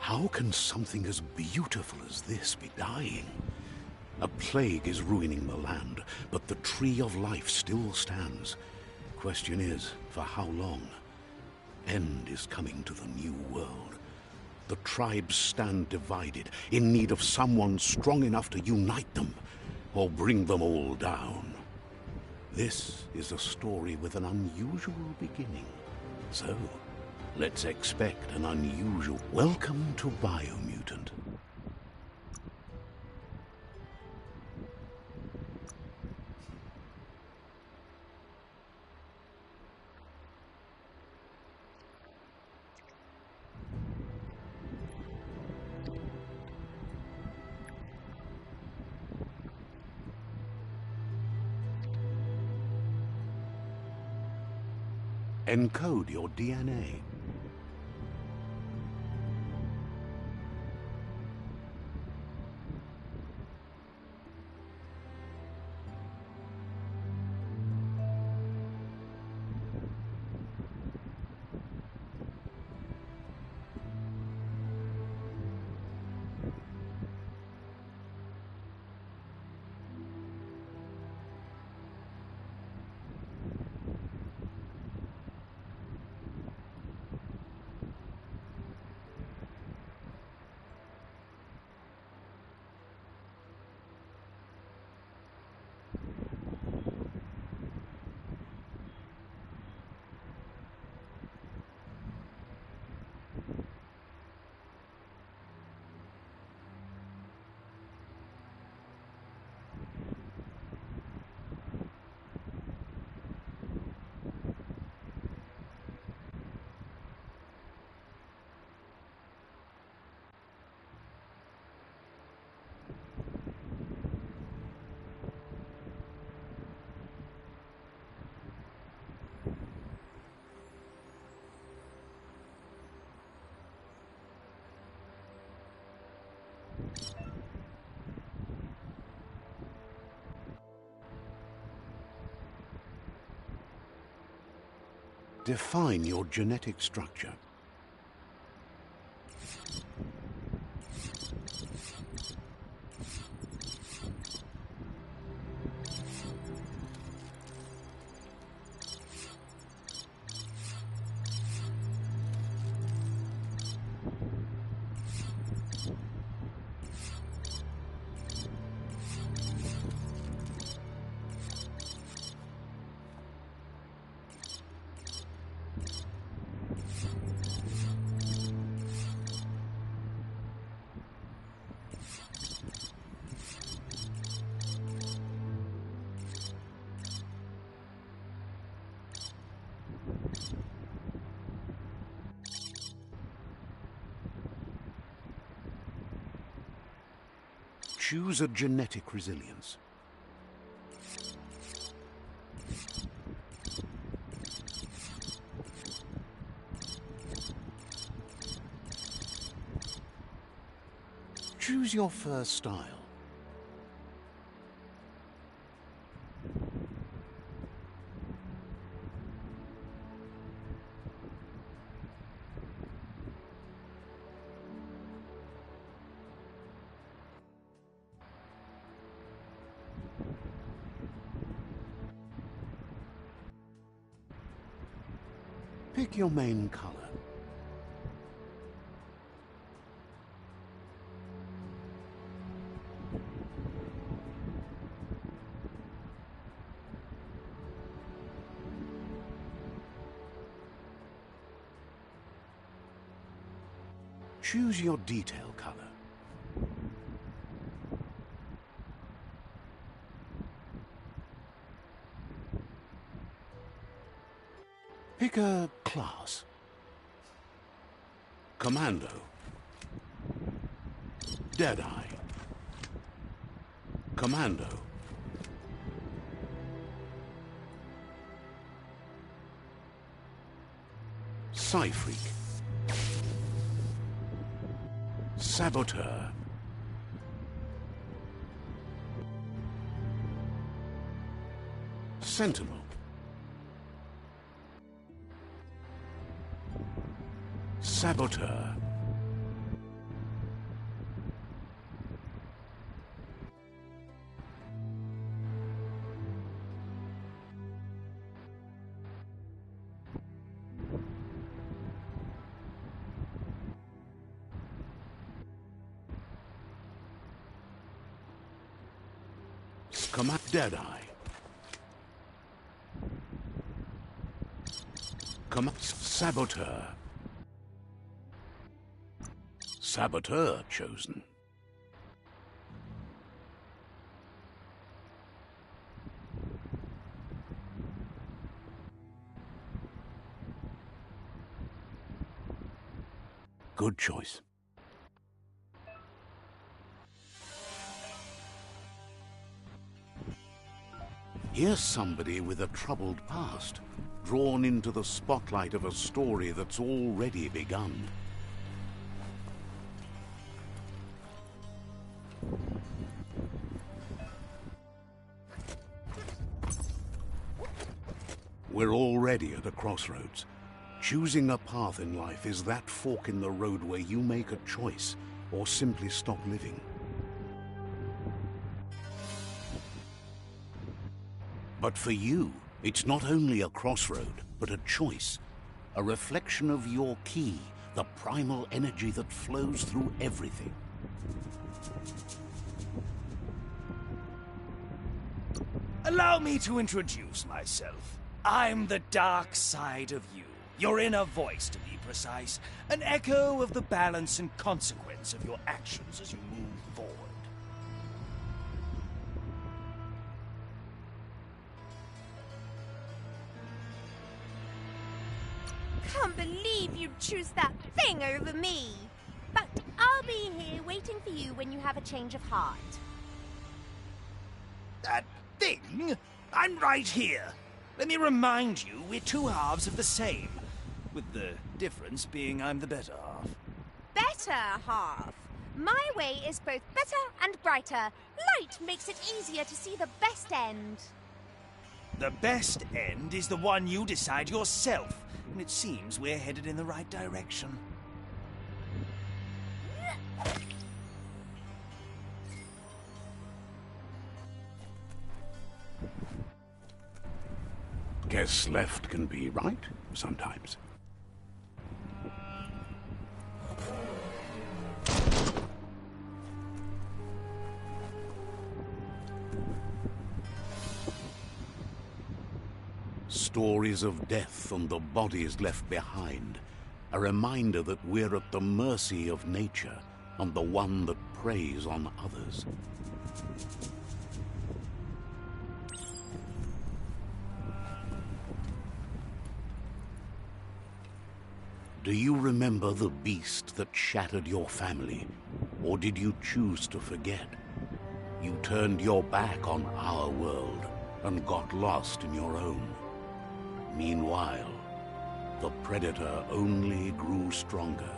How can something as beautiful as this be dying? A plague is ruining the land, but the tree of life still stands. Question is, for how long? End is coming to the new world. The tribes stand divided, in need of someone strong enough to unite them, or bring them all down. This is a story with an unusual beginning. So, let's expect an unusual... Welcome to Biomutant. Encode your DNA. Define your genetic structure. Choose a genetic resilience. Choose your first style. Pick your main color. Choose your detail color. Pick a class. Commando. Deadeye. Commando. Psy-Freak. Saboteur. Sentinel. Saboteur. Deadeye. Saboteur. Saboteur chosen. Good choice. Here's somebody with a troubled past, drawn into the spotlight of a story that's already begun. We're already at a crossroads. Choosing a path in life is that fork in the road where you make a choice or simply stop living. But for you, it's not only a crossroad, but a choice. A reflection of your key, the primal energy that flows through everything. Allow me to introduce myself. I'm the dark side of you. Your inner voice, to be precise. An echo of the balance and consequence of your actions as you move forward. Can't believe you'd choose that thing over me. But I'll be here waiting for you when you have a change of heart. That thing? I'm right here. Let me remind you, we're two halves of the same. With the difference being I'm the better half. Better half? My way is both better and brighter. Light makes it easier to see the best end. The best end is the one you decide yourself. And it seems we're headed in the right direction. Guess left can be right, sometimes. Stories of death and the bodies left behind. A reminder that we're at the mercy of nature and the one that preys on others. Do you remember the beast that shattered your family? Or did you choose to forget? You turned your back on our world and got lost in your own. Meanwhile, the predator only grew stronger.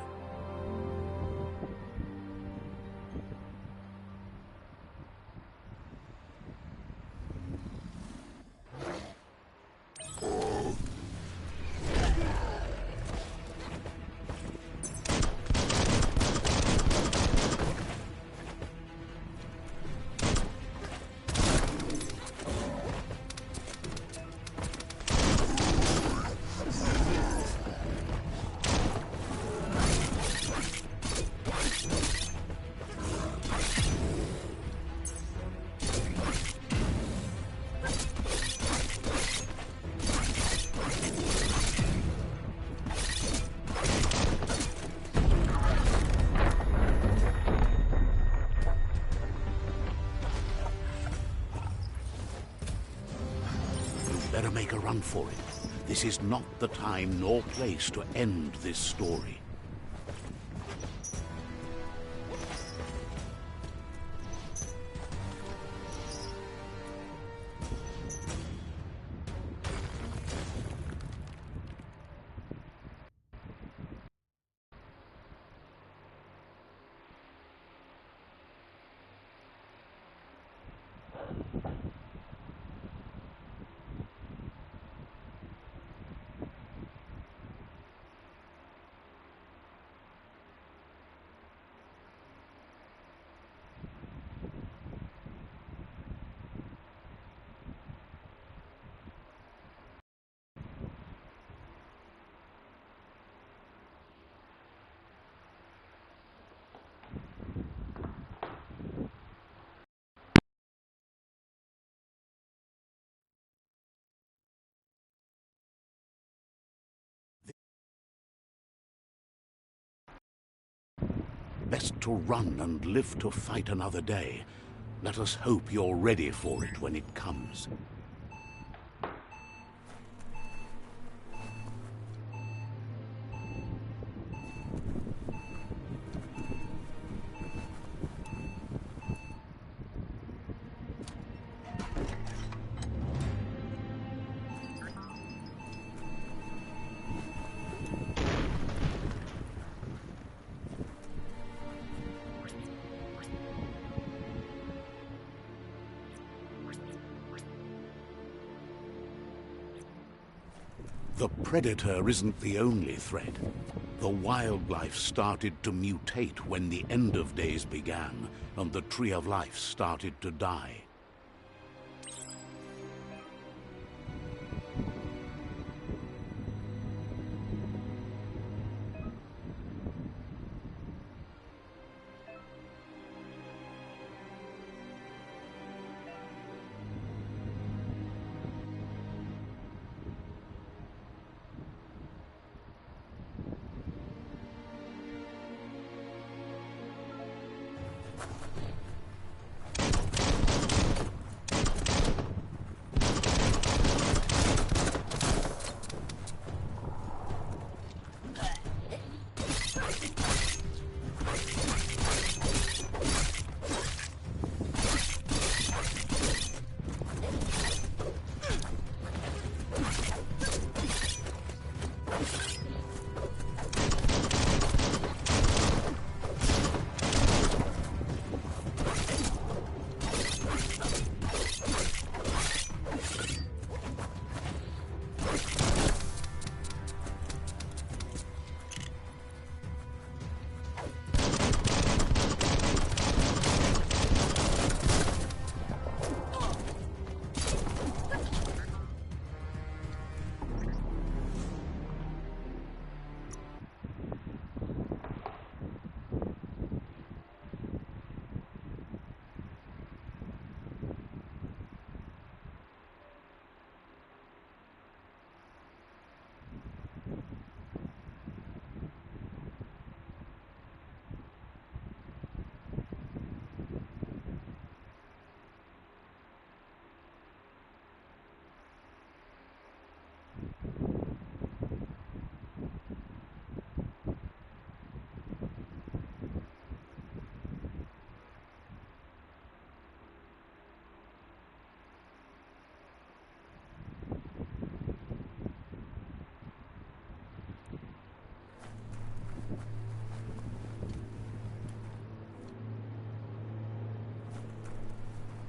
Better make a run for it. This is not the time nor place to end this story. Best to run and live to fight another day. Let us hope you're ready for it when it comes. The Predator isn't the only threat. The wildlife started to mutate when the end of days began, and the Tree of Life started to die.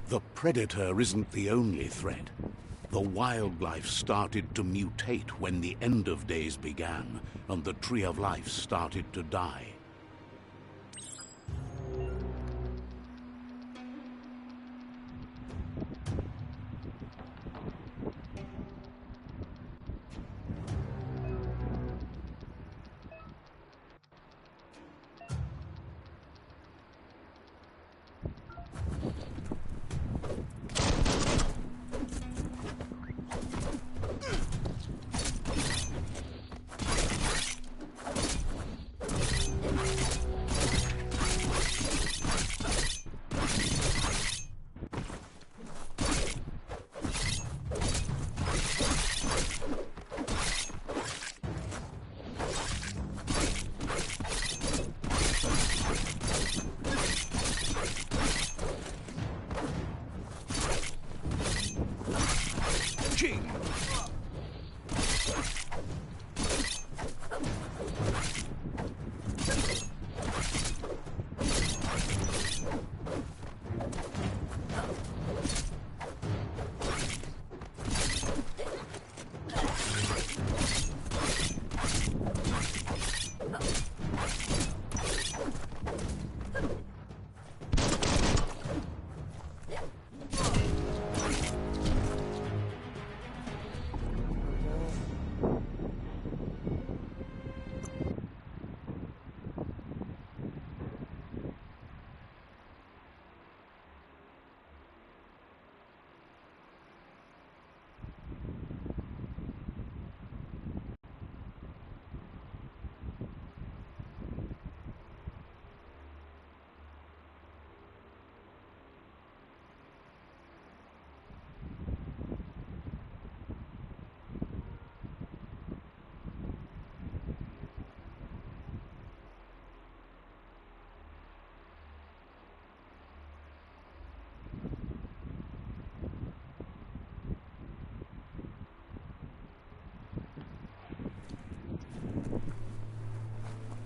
The Predator isn't the only threat. The wildlife started to mutate when the end of days began, and the Tree of Life started to die.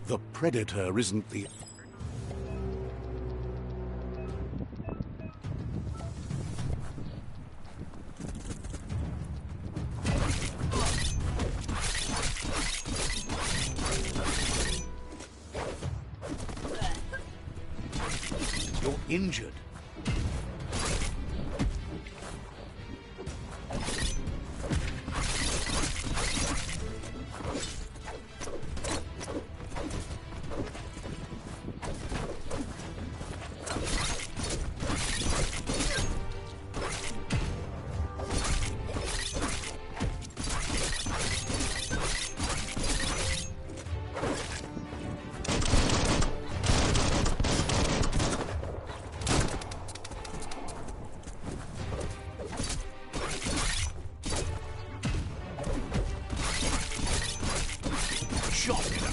The Predator isn't the... You're injured. Chop it up.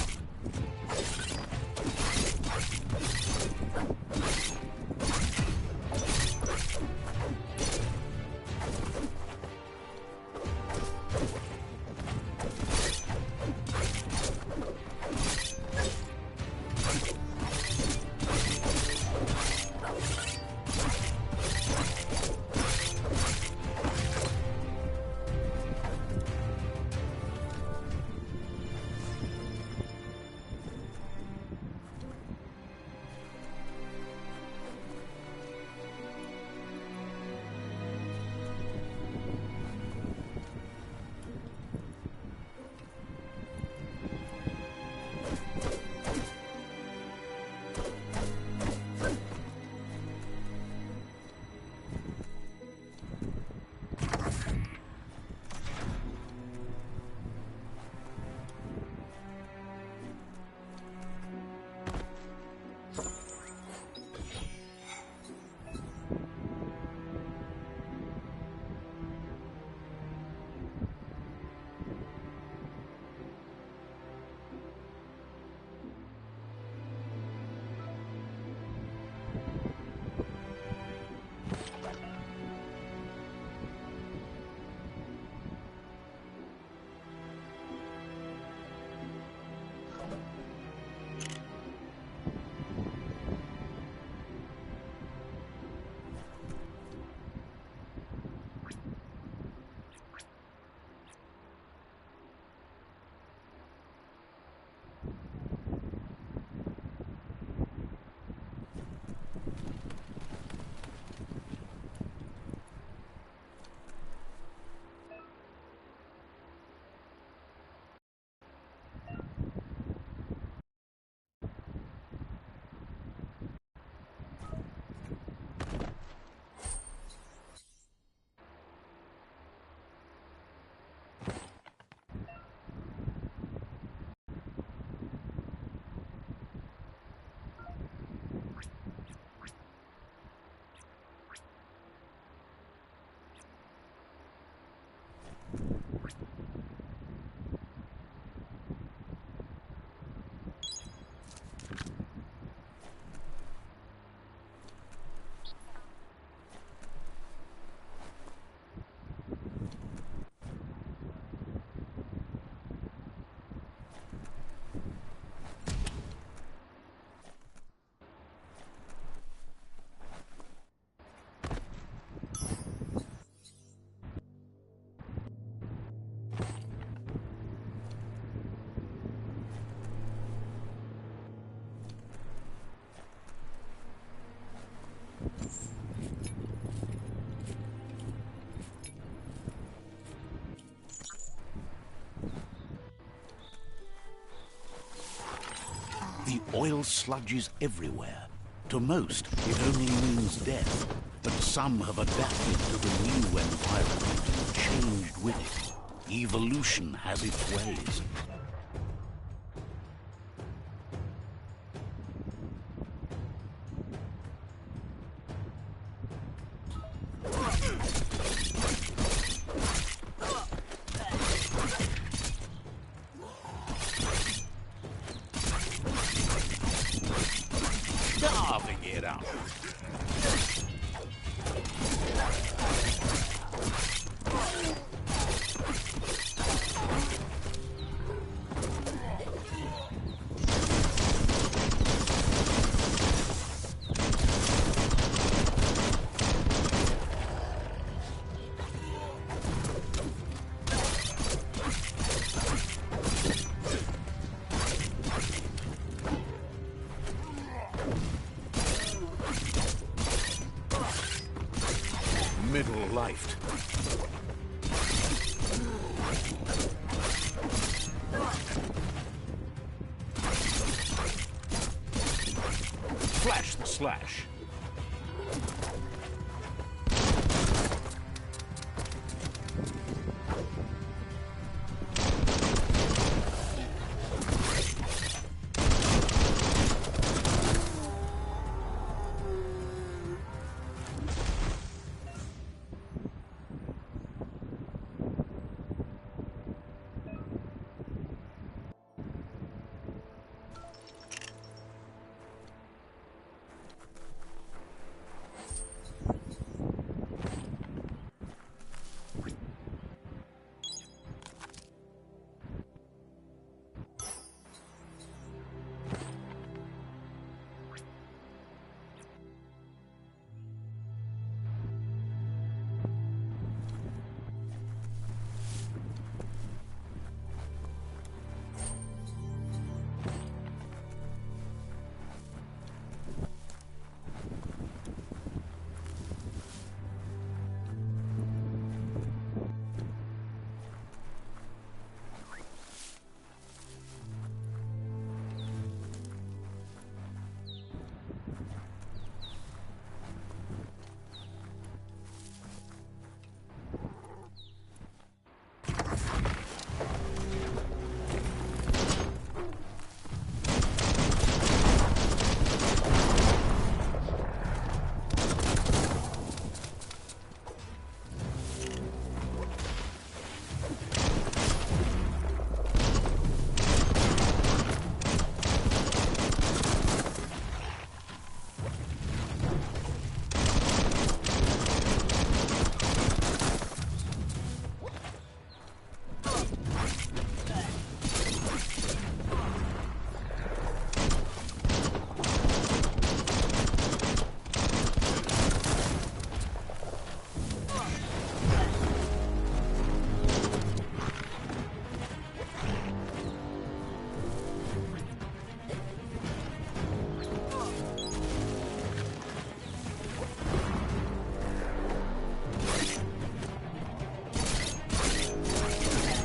The oil sludges everywhere. To most, it only means death. But some have adapted to the new environment and changed with it. Evolution has its ways. Carving it up. Middle-lifed. Flash the slash.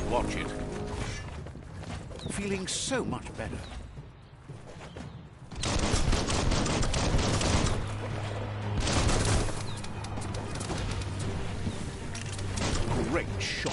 Watch it. Feeling so much better. Great shot.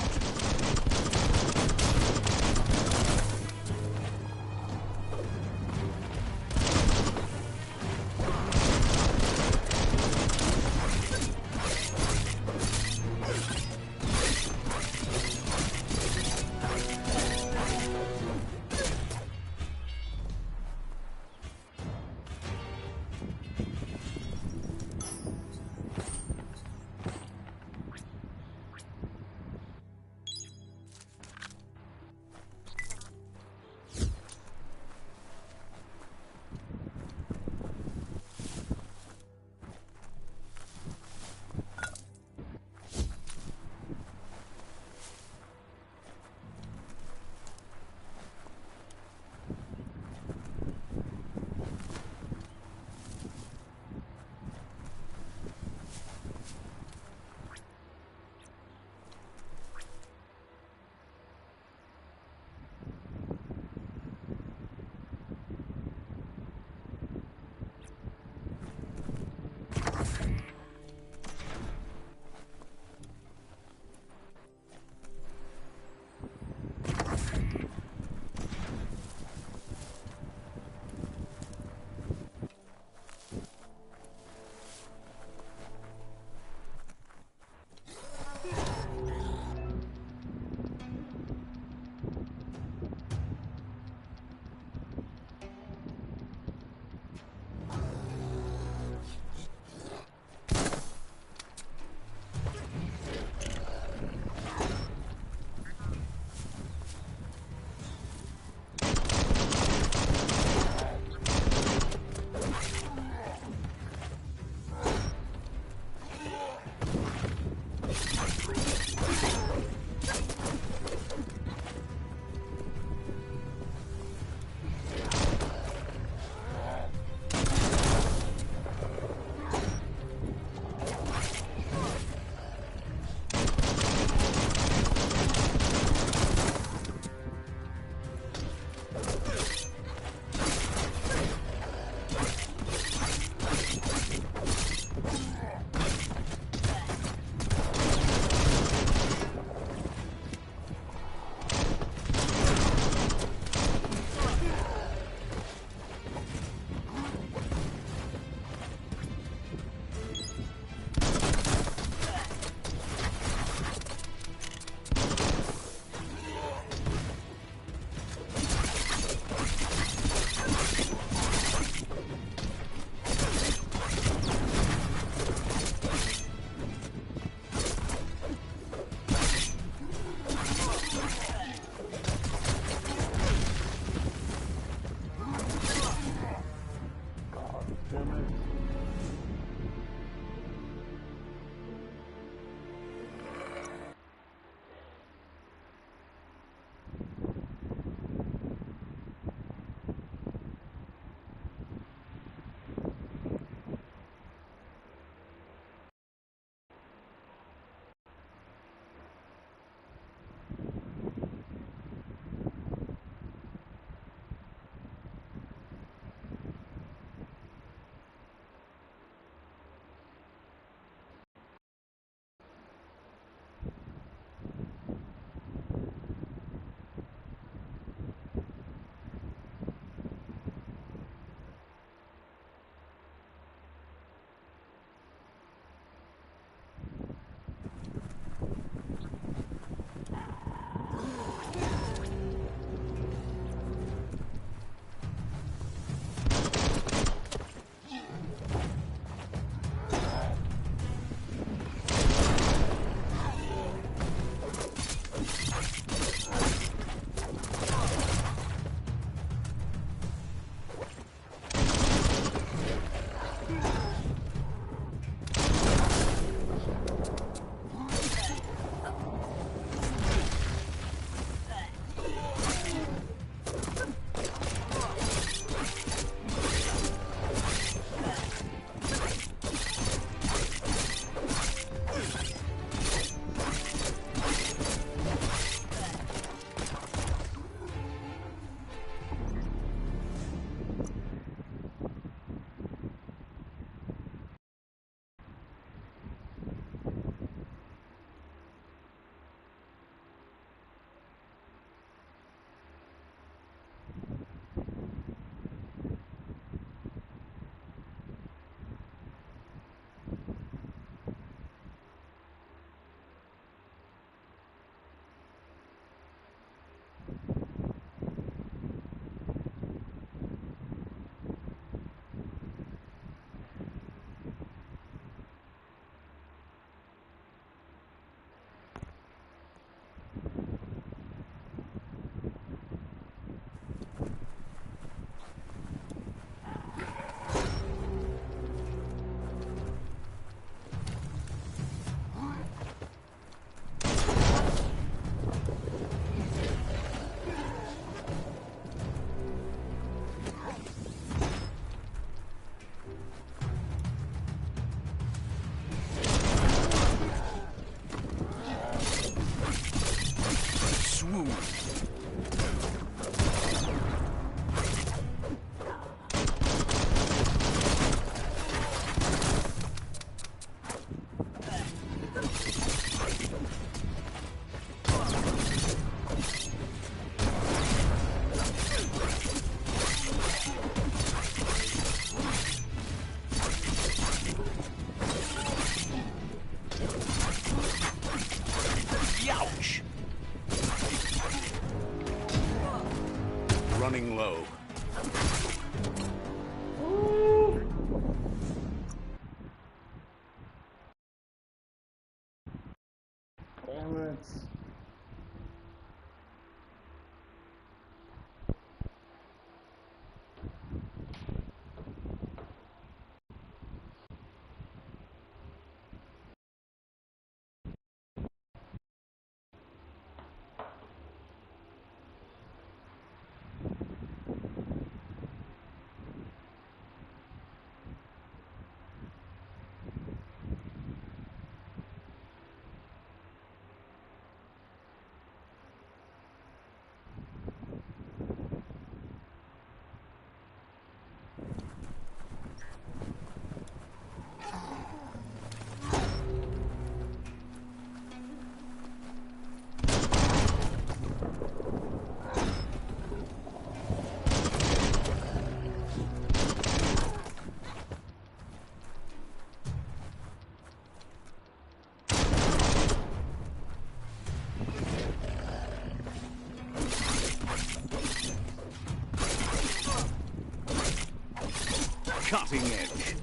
Cutting edge.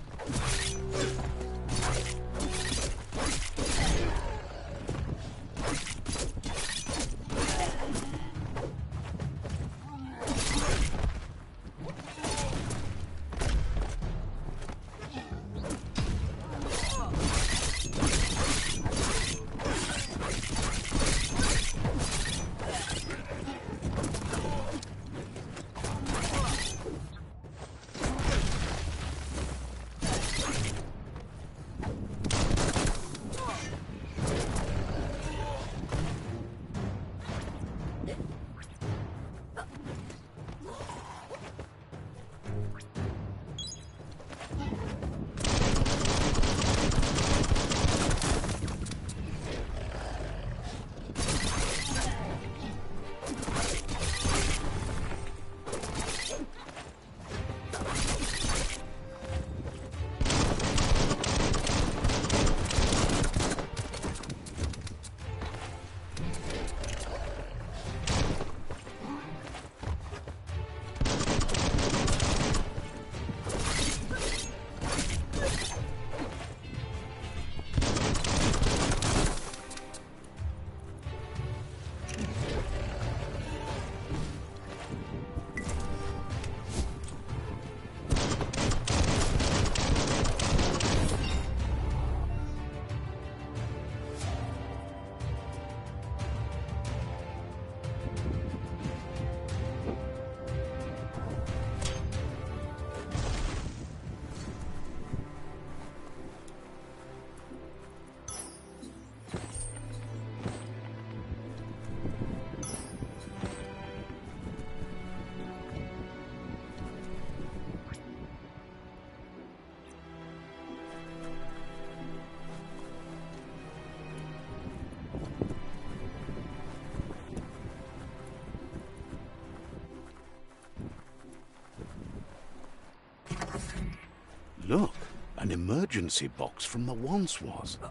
Look, an emergency box from the once was. A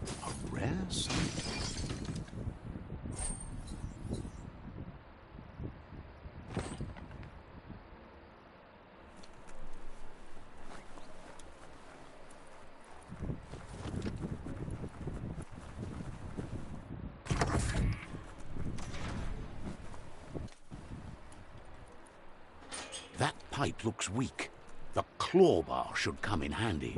rare sight. That pipe looks weak. The claw bar should come in handy.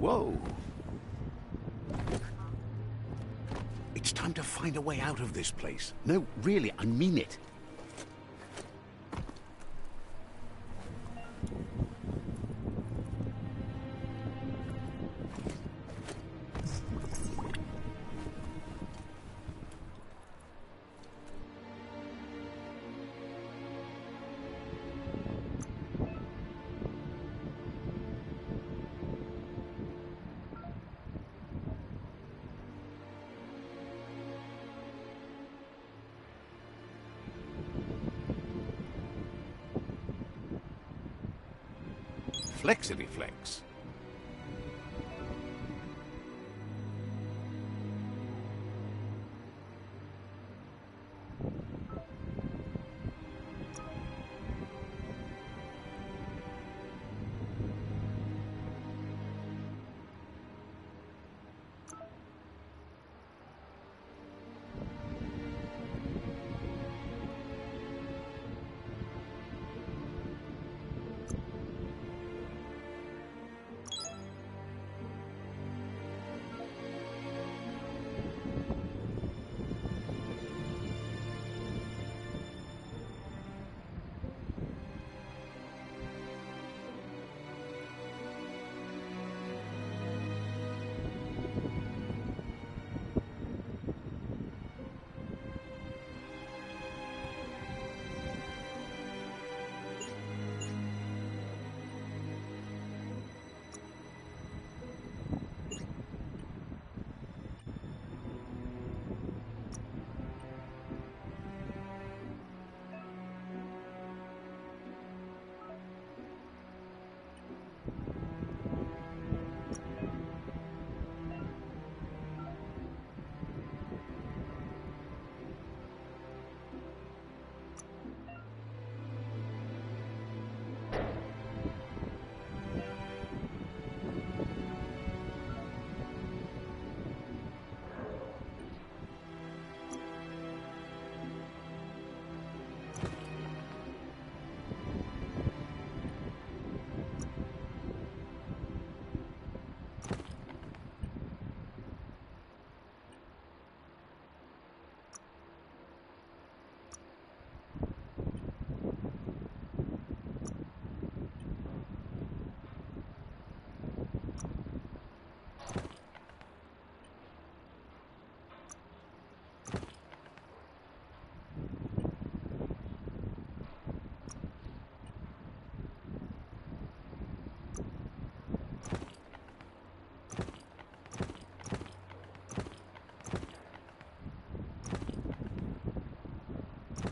Whoa! It's time to find a way out of this place. No, really, I mean it. Flexity Flex.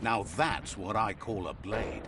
Now that's what I call a blade.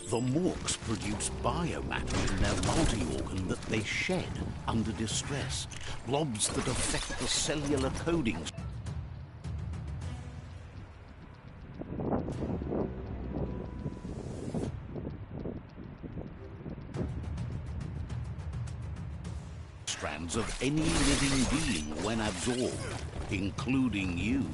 The Morks produce biomatter in their multi-organ that they shed under distress. Blobs that affect the cellular coding strands of any living being when absorbed, including you.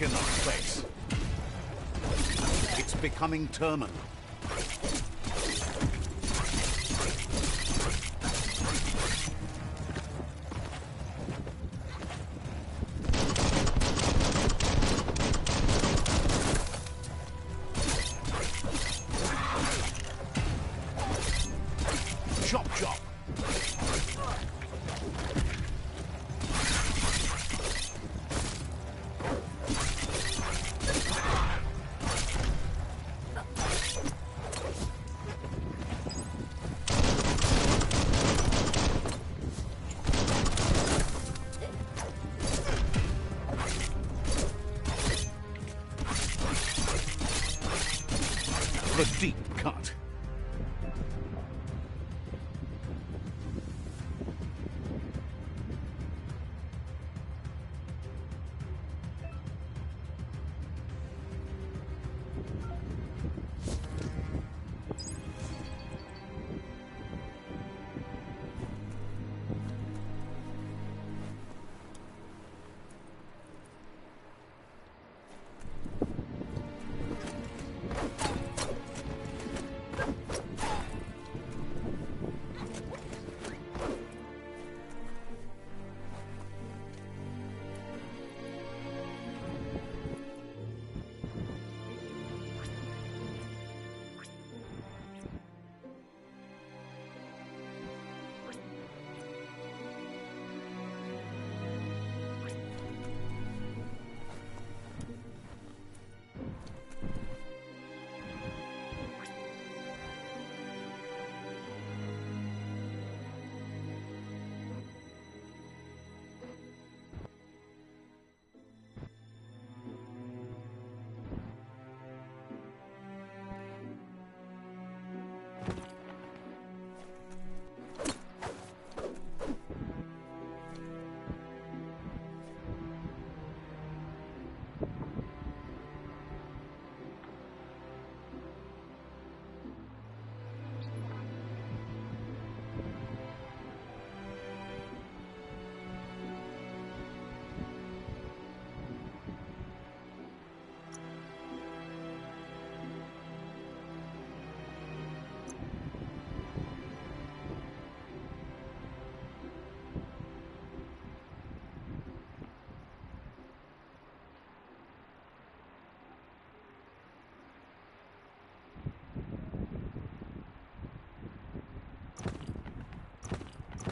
In that place. It's becoming terminal. a deep cut.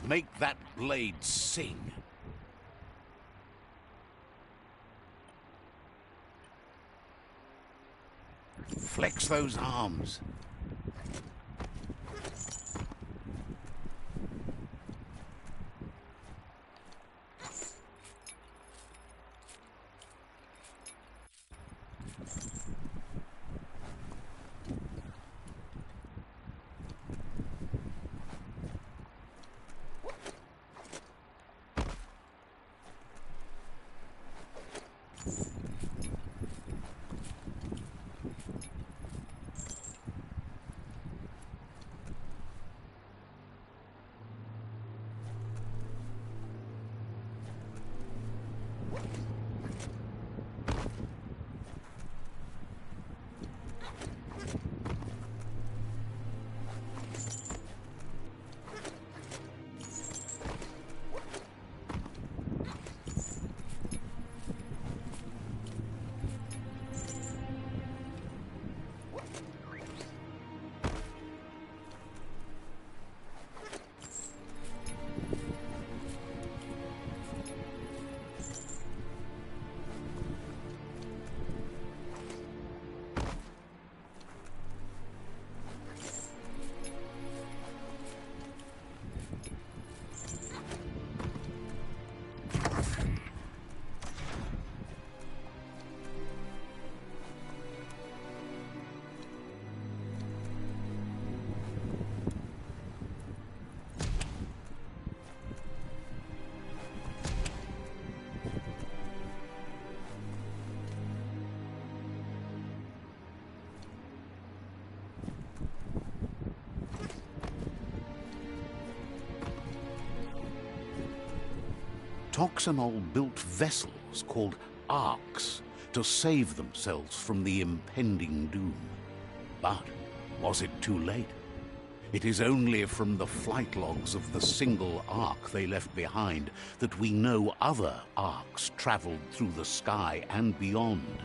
Make that blade sing. Flex those arms. Toxanol built vessels called arks to save themselves from the impending doom. But was it too late? It is only from the flight logs of the single ark they left behind that we know other arks traveled through the sky and beyond.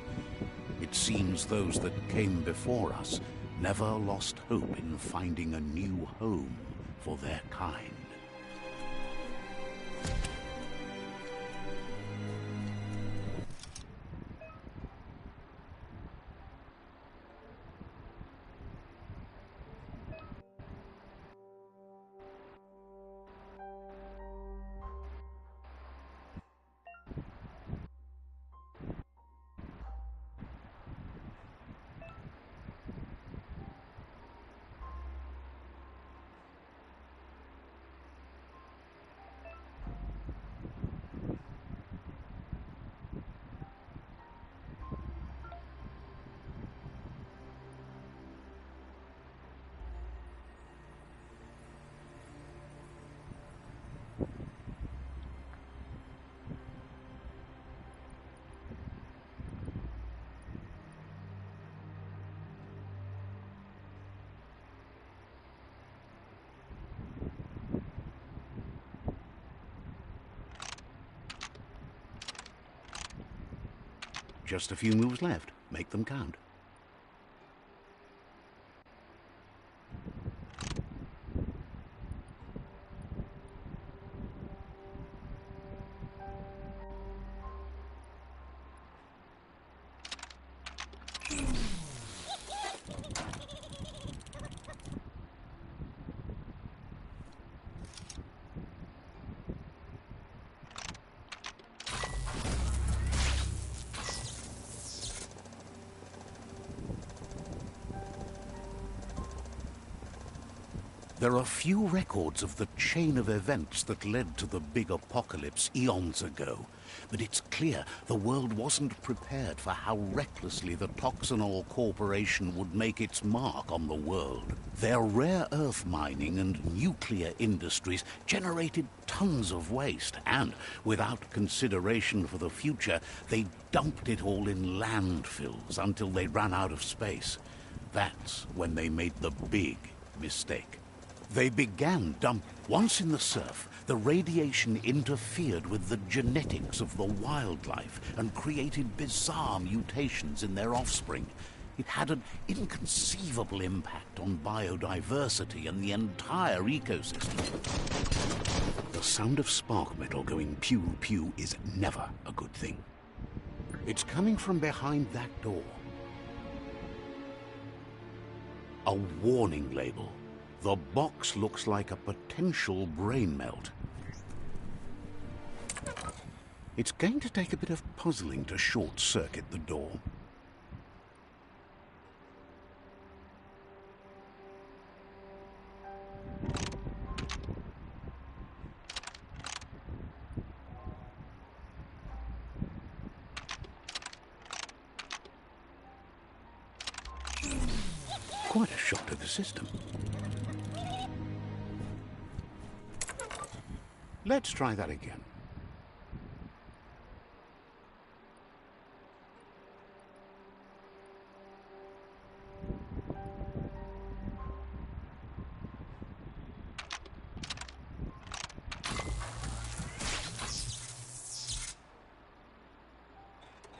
It seems those that came before us never lost hope in finding a new home for their kind. Just a few moves left. Make them count. There are few records of the chain of events that led to the big apocalypse eons ago, but it's clear the world wasn't prepared for how recklessly the Toxanol Corporation would make its mark on the world. Their rare earth mining and nuclear industries generated tons of waste, and, without consideration for the future, they dumped it all in landfills until they ran out of space. That's when they made the big mistake. They began once in the surf, the radiation interfered with the genetics of the wildlife and created bizarre mutations in their offspring. It had an inconceivable impact on biodiversity and the entire ecosystem. The sound of spark metal going pew-pew is never a good thing. It's coming from behind that door. A warning label. The box looks like a potential brain melt. It's going to take a bit of puzzling to short-circuit the door. Quite a shock to the system. Let's try that again.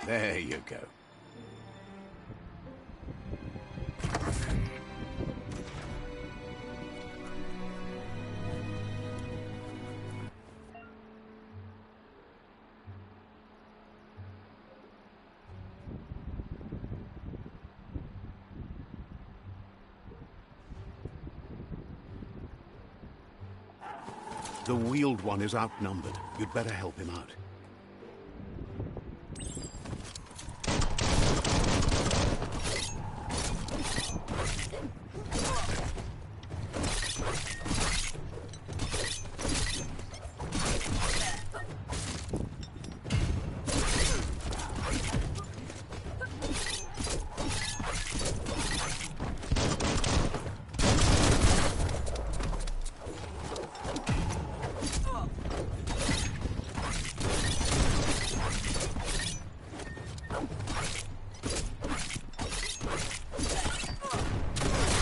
There you go. The wheeled one is outnumbered. You'd better help him out.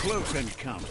Close encounter.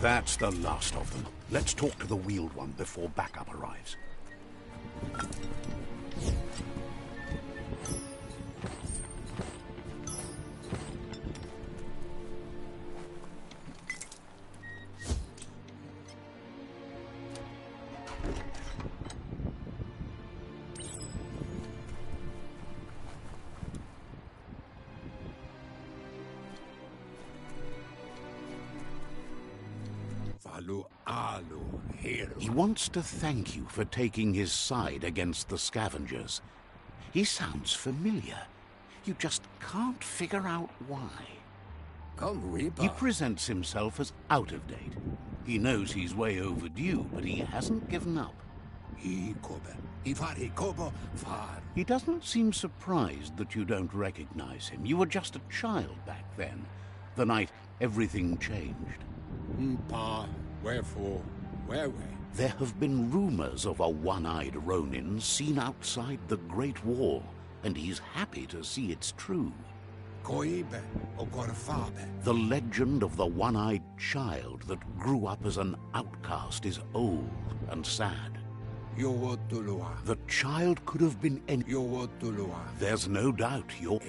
That's the last of them. Let's talk to the wheeled one before backup arrives. He wants to thank you for taking his side against the scavengers. He sounds familiar. You just can't figure out why. He presents himself as out of date. He knows he's way overdue, but he hasn't given up. He doesn't seem surprised that you don't recognize him. You were just a child back then, the night everything changed. Wherefore? Where? There have been rumors of a one-eyed Ronin seen outside the Great Wall, and he's happy to see it's true. The legend of the one-eyed child that grew up as an outcast is old and sad. The child could have been any... There's no doubt you're...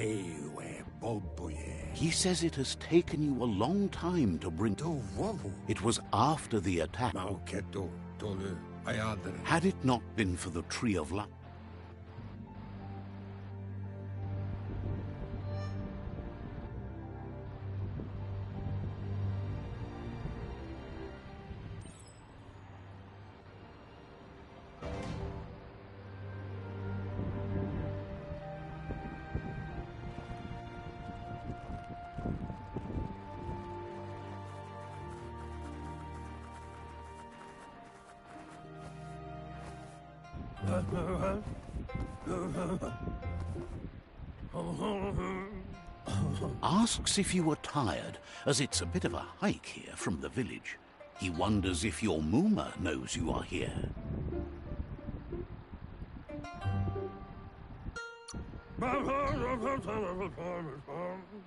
He says it has taken you a long time to bring... It was after the attack. Had it not been for the Tree of Life... Asks if you were tired, as it's a bit of a hike here from the village. He wonders if your Muma knows you are here.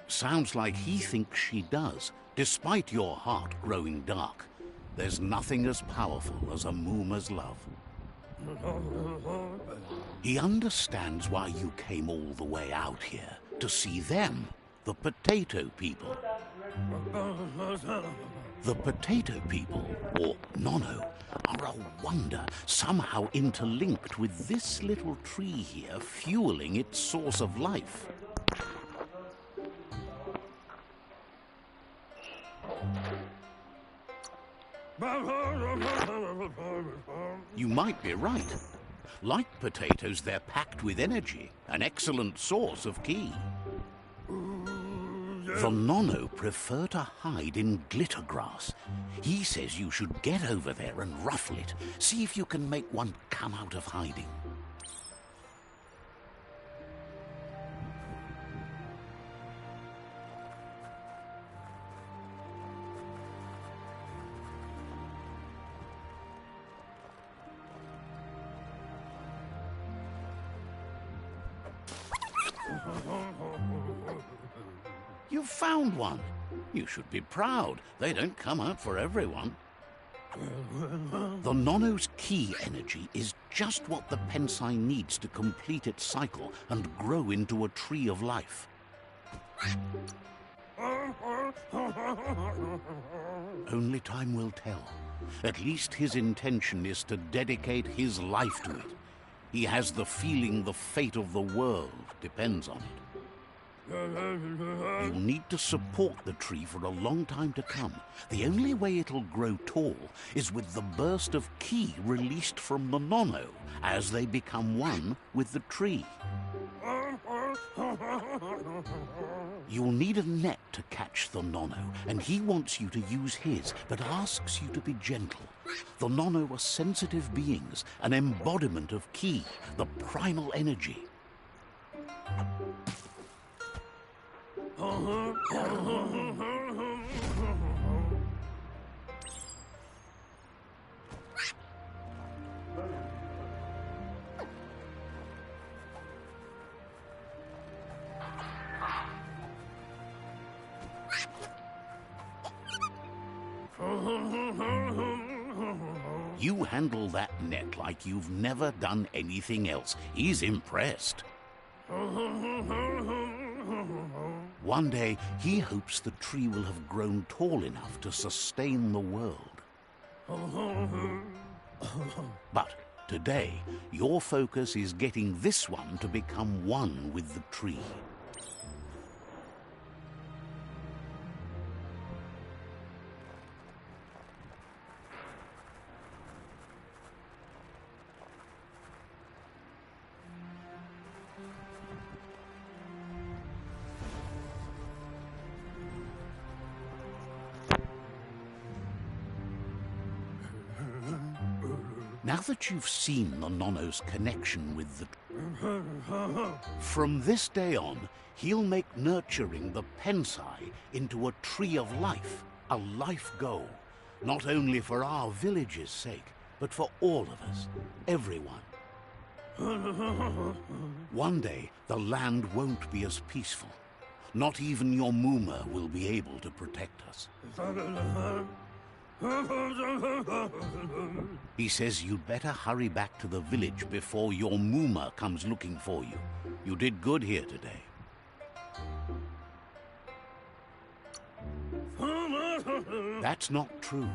Sounds like he thinks she does, despite your heart growing dark. There's nothing as powerful as a Muma's love. He understands why you came all the way out here, to see them, the potato people. The potato people, or Nono, are a wonder, somehow interlinked with this little tree here, fueling its source of life. You might be right. Like potatoes, they're packed with energy, an excellent source of ki. The Nono prefer to hide in glitter grass. He says you should get over there and ruffle it. See if you can make one come out of hiding. You found one. You should be proud. They don't come out for everyone. The Nono's ki energy is just what the Pensai needs to complete its cycle and grow into a tree of life. Only time will tell. At least his intention is to dedicate his life to it. He has the feeling the fate of the world depends on it. You'll need to support the tree for a long time to come. The only way it'll grow tall is with the burst of ki released from the Nono as they become one with the tree. You'll need a net to catch the Nono, and he wants you to use his, but asks you to be gentle. The Nono are sensitive beings, an embodiment of ki, the primal energy. You handle that net like you've never done anything else. He's impressed. One day, he hopes the tree will have grown tall enough to sustain the world. But today, your focus is getting this one to become one with the tree. Now that you've seen the Nono's connection with the... From this day on, he'll make nurturing the Pensai into a tree of life, a life goal. Not only for our village's sake, but for all of us, everyone. One day, the land won't be as peaceful. Not even your Muma will be able to protect us. He says you'd better hurry back to the village before your Muma comes looking for you. You did good here today. That's not true.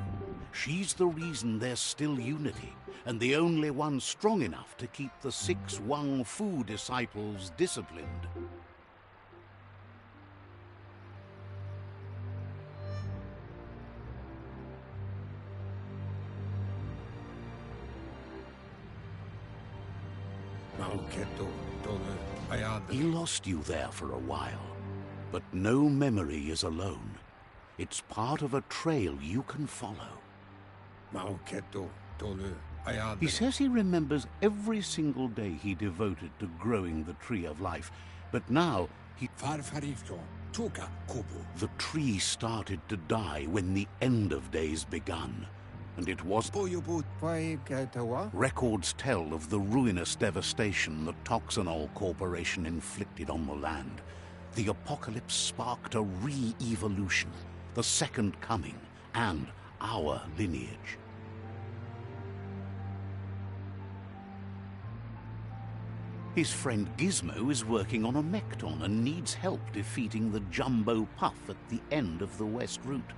She's the reason there's still unity, and the only one strong enough to keep the 6 Wang Fu disciples disciplined. He lost you there for a while, but no memory is alone. It's part of a trail you can follow. He says he remembers every single day he devoted to growing the Tree of Life, but now he... The tree started to die when the end of days begun. And it was... Records tell of the ruinous devastation the Toxanol Corporation inflicted on the land. The apocalypse sparked a re-evolution, the second coming, and our lineage. His friend Gizmo is working on a Mekton and needs help defeating the Jumbo Puff at the end of the West Route.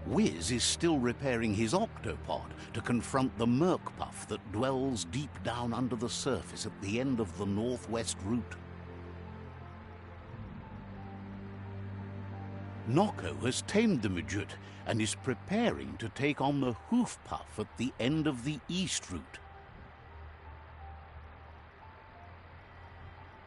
Wiz is still repairing his octopod to confront the Merc Puff that dwells deep down under the surface at the end of the Northwest Route. Noko has tamed the Midget and is preparing to take on the Hoof Puff at the end of the East Route.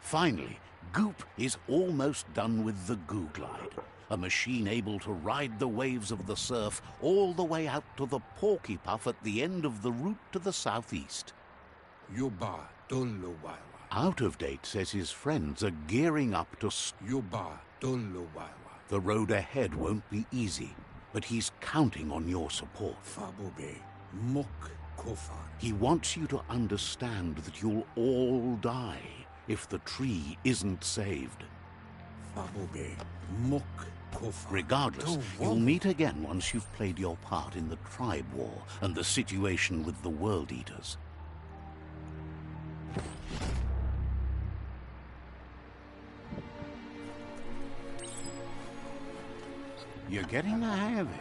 Finally, Goop is almost done with the Goo Glide, a machine able to ride the waves of the surf all the way out to the Porky Puff at the end of the route to the southeast. Out of Date says his friends are gearing up to... The road ahead won't be easy, but he's counting on your support. He wants you to understand that you'll all die if the tree isn't saved. Regardless, you'll meet again once you've played your part in the tribe war and the situation with the World Eaters. You're getting the hang of it.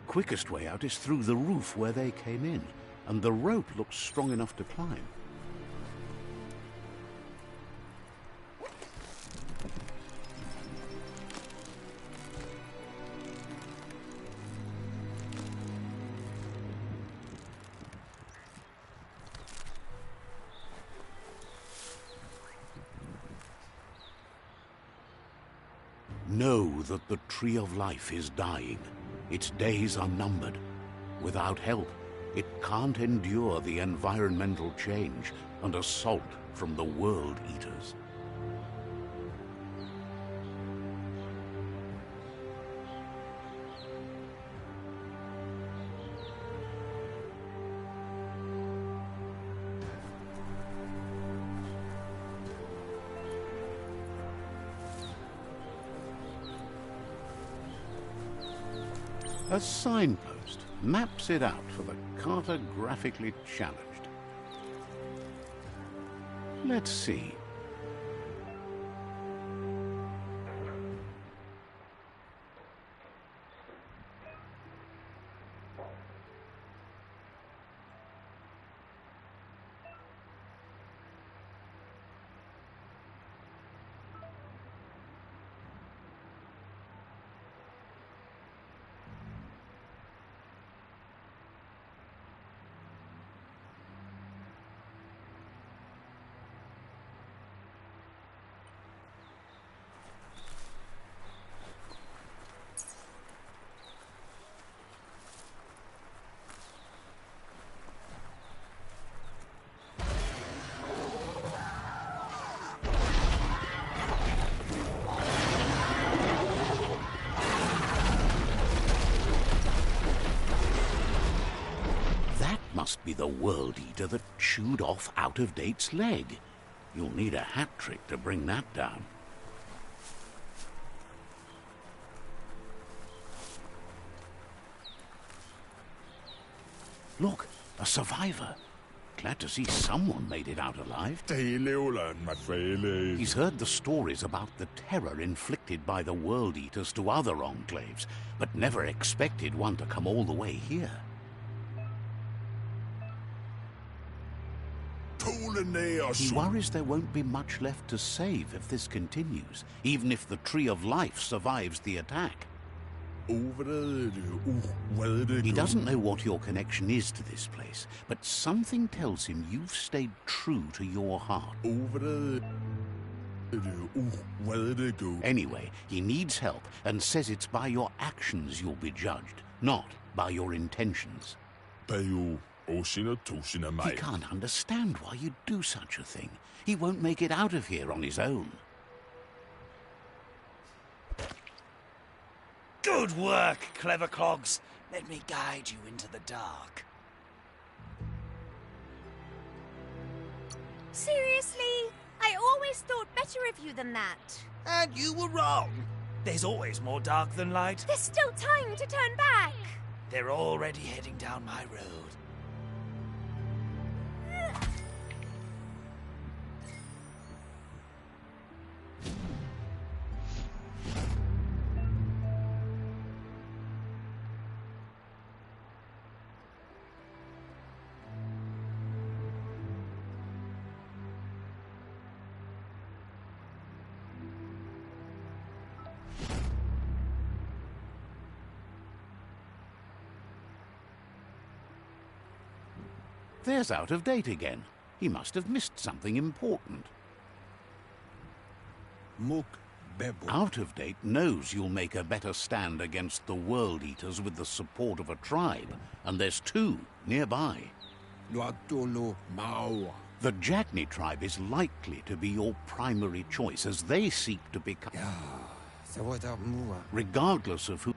Quickest way out is through the roof where they came in, and the rope looks strong enough to climb. Know that the Tree of Life is dying. Its days are numbered. Without help, it can't endure the environmental change and assault from the World Eaters. A signpost maps it out for the cartographically challenged. Let's see. Must be the World Eater that chewed off Out-of-Date's leg. You'll need a hat trick to bring that down. Look, a survivor. Glad to see someone made it out alive. He's heard the stories about the terror inflicted by the World Eaters to other enclaves, but never expected one to come all the way here. He worries there won't be much left to save if this continues, even if the Tree of Life survives the attack. He doesn't know what your connection is to this place, but something tells him you've stayed true to your heart. Anyway, he needs help and says it's by your actions you'll be judged, not by your intentions. He can't understand why you'd do such a thing. He won't make it out of here on his own. Good work, clever clogs. Let me guide you into the dark. Seriously? I always thought better of you than that. And you were wrong. There's always more dark than light. There's still time to turn back. They're already heading down my road. There's Out-of-Date again. He must have missed something important. Out-of-Date knows you'll make a better stand against the World Eaters with the support of a tribe, and there's two nearby. The Jagni tribe is likely to be your primary choice as they seek to become... Regardless of who...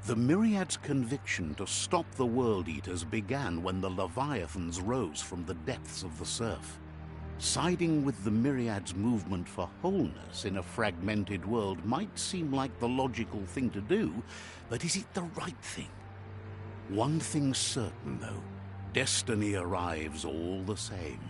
The Myriad's conviction to stop the World Eaters began when the Leviathans rose from the depths of the surf. Siding with the Myriad's movement for wholeness in a fragmented world might seem like the logical thing to do, but is it the right thing? One thing's certain, though. Destiny arrives all the same.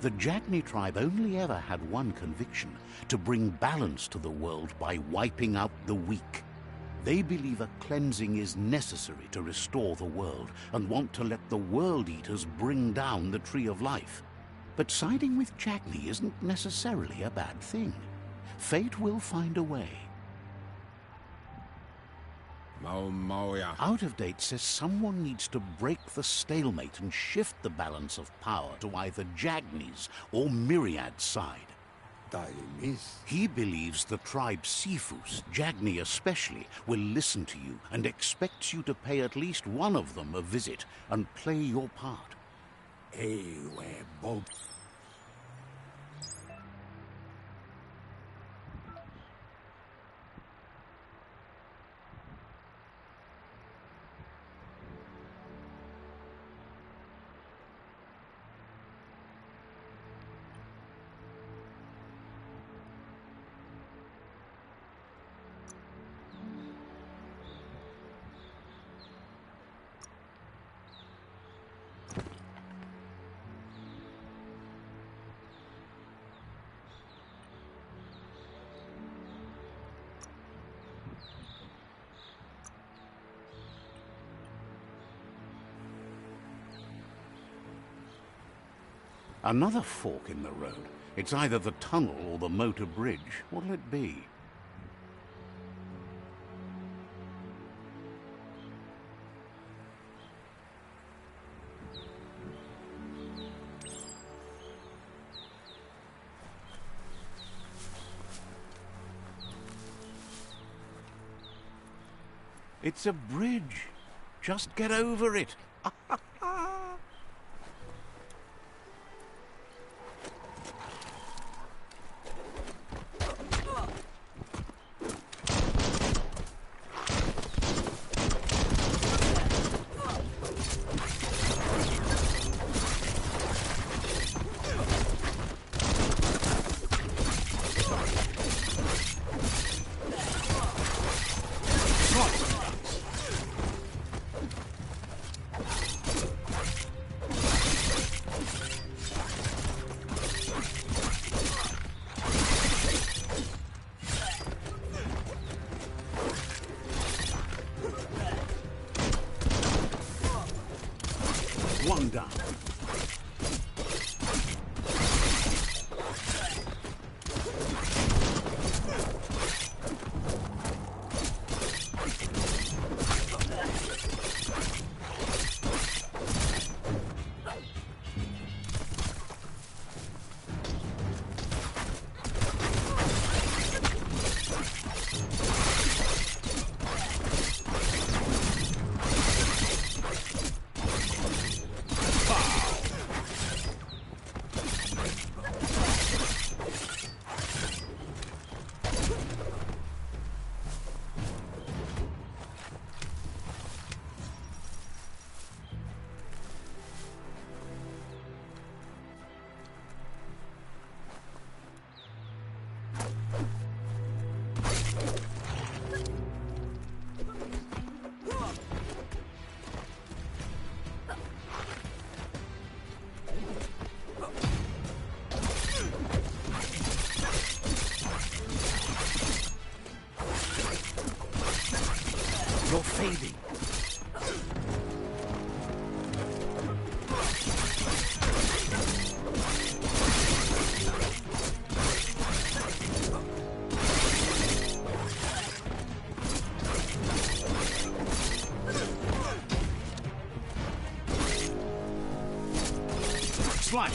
The Jagni tribe only ever had one conviction: to bring balance to the world by wiping out the weak. They believe a cleansing is necessary to restore the world and want to let the World Eaters bring down the Tree of Life. But siding with Jagni isn't necessarily a bad thing. Fate will find a way. Out-of-Date says someone needs to break the stalemate and shift the balance of power to either Jagni's or Myriad's side. He believes the tribe Sifus, Jagni especially, will listen to you and expects you to pay at least one of them a visit and play your part. Another fork in the road. It's either the tunnel or the motor bridge. What'll it be? It's a bridge. Just get over it. One down. You're fading. Slide.